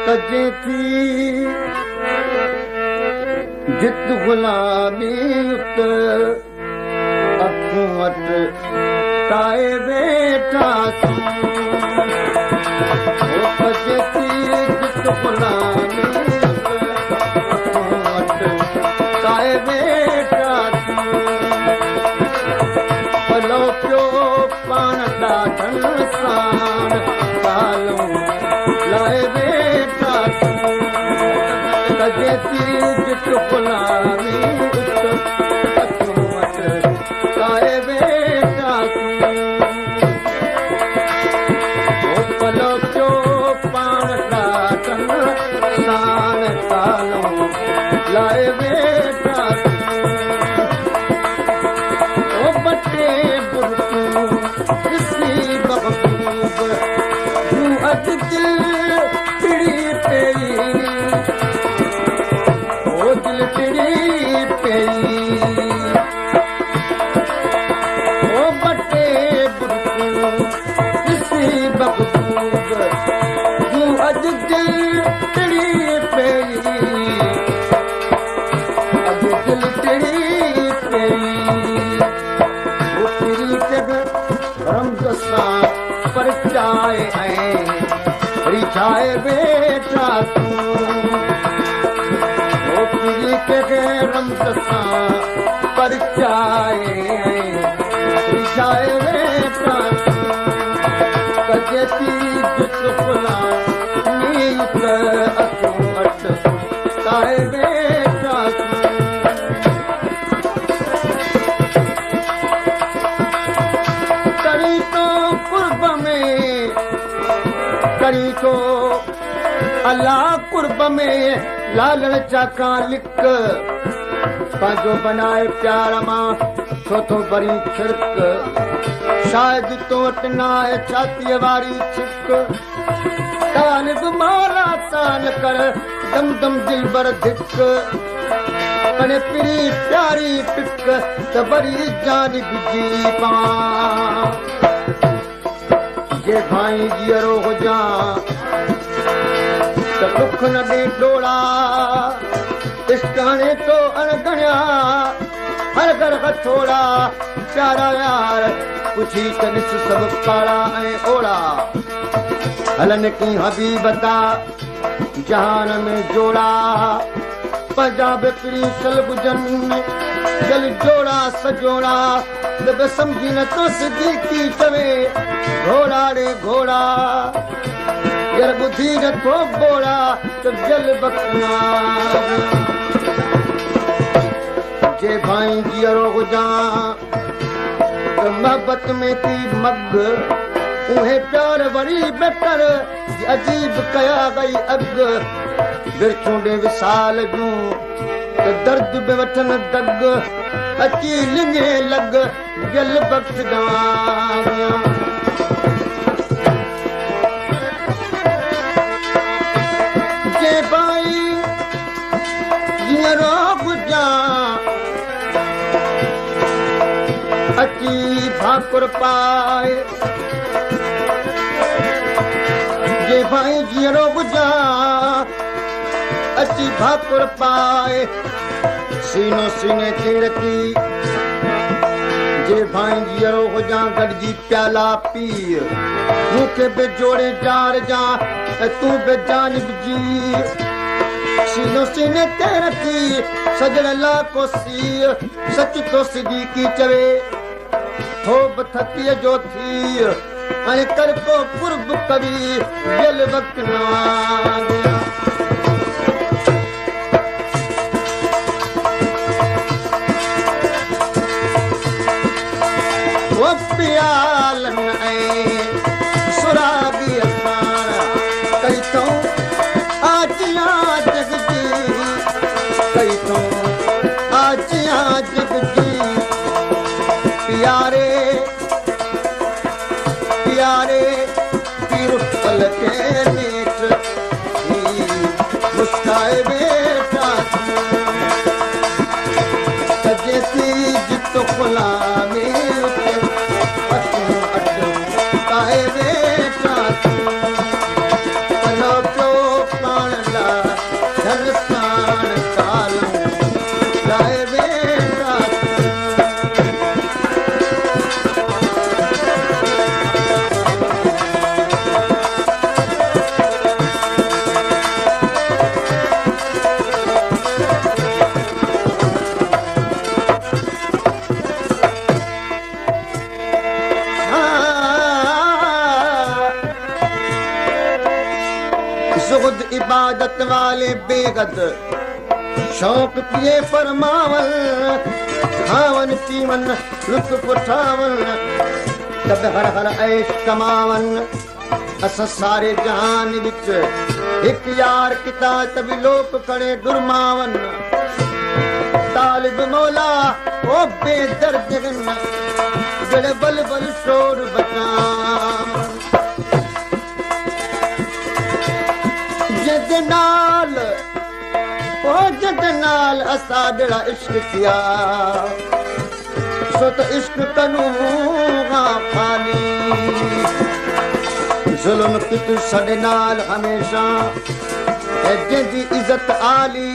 कजे थी जित गुलामी उत अखों वट ताए वेठा कजे थी जित गुलामी अखों वट ताए वेठा पलो पियो पान ॾाढन सां कालो लाए वेठा कजे थी जित गुलामी उत अखों वट ताए वेठा पलो पियो पान ॾाढन सां कालो लाए वेठा बटे बुरतूं ॾिसी महबूब तूं अॼु दिल टिड़ी पई ओ दिल टिड़ी पई ओ बटे बुरतूं ॾिसी महबूब तूं अॼु दिल टिड़ी पई अॼु दिल टिड़ी पई पर चाहे रिछाए वेठा तूं के रमद सां पर चाहे रिछाए वेठा कजे थी जित गुलामी उत अखों वट ताए वेठा करी तो अल्लाह कुर्ब में लालण चाका लिक पंहिंजो बनाए प्यार मां छो थो बरी छिड़क शायद तो वटि न आहे छातीअ वारी छिक तान बि मारा तान कर दम दम दिलबर धिक कने पिरी प्यारी पिक त बरी जान बिजी पां जे भाई जीअरो हुजां त दुख न ॾे डोड़ा इश्क हाणे तो अणगणिया हर घर हथोड़ा प्यारा यार पुछी त ॾिस सभु कारा ऐं ओड़ा हलनि की हबीबता जहान में जोड़ा पंजाब पिरी सल बुजनि जल जोड़ा सजोड़ा जब समझी न तो सिद्दीकी चवे घोड़ा रे घोड़ा यार बुद्धि न तो बोड़ा तो जल बकना जे भाई जीअरो हुजां तो मोहब्बत में थी मग उहे प्यार वरी बेटर अजीब कया गई अग बिरछूं ॾे विसाल जूं त दर्द बि वठन दग अची लिंगे लग गल बख्श दवां जे भाई जीअरो हुजां अची भाकुर पाए जे भाई जीअरो हुजां अची भाकुर पाए सीनो सीने ते रखी जे भाई जीअरो हुजां गॾिजी प्याला पी मूंखे बि जोड़े जार जा तूं बि जानिब जी सीनो सीने ते रखी सजण ला कोसी सच तो सिद्दीकी चवे थो बि थकीअ जो थी ऐं कर को कुर्ब करी जल वक़्त न प्यालन ऐं सुरागी असां कई थो आजिया जग जी कई थो आजिया जग जी प्यारे प्यारे पीर पल के नेठ मुस्काए वेठा कजे थी जित गुलामी ज़ुहद इबादत वाले बेगद शौक पिए फरमावन खावन पीवन लुत्फ उठावन तब हर हर ऐश कमावन असां सारे जहान विच एक यार किता तभी लोक खड़े गुरमावन तालिब मौला ओ बेदर्द जड़े बल बल शोर बचावन जद नाल ओ जद नाल असा जड़ा इश्क किया सो तो इश्क कनूगा खाली जुल्म कित सडे नाल हमेशा जंदी इज्जत आली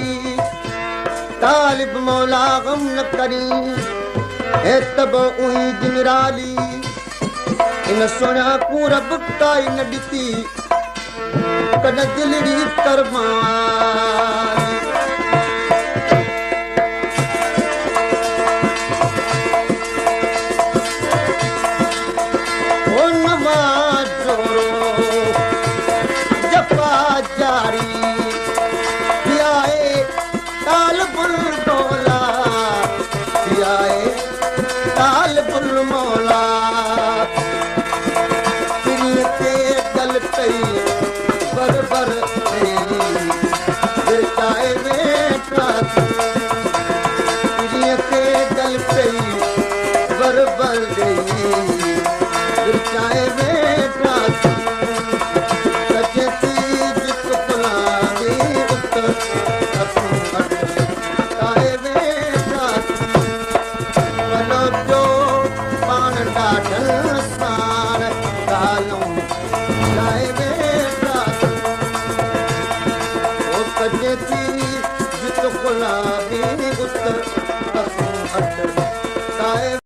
तालिब मौला गम न करी है तब उही दिन राली इन सोना को रब काई न दिती कद दिलड़ी करमाली ओ नमाज जफा जारी पियाए तालिबुल मौला पियाए तालिबुल मौला दिल के गल कई बर बर दिलचाए बेटा दिल के गल कई बर बर दिलचाए बेटा जित गुलाबी उत्तर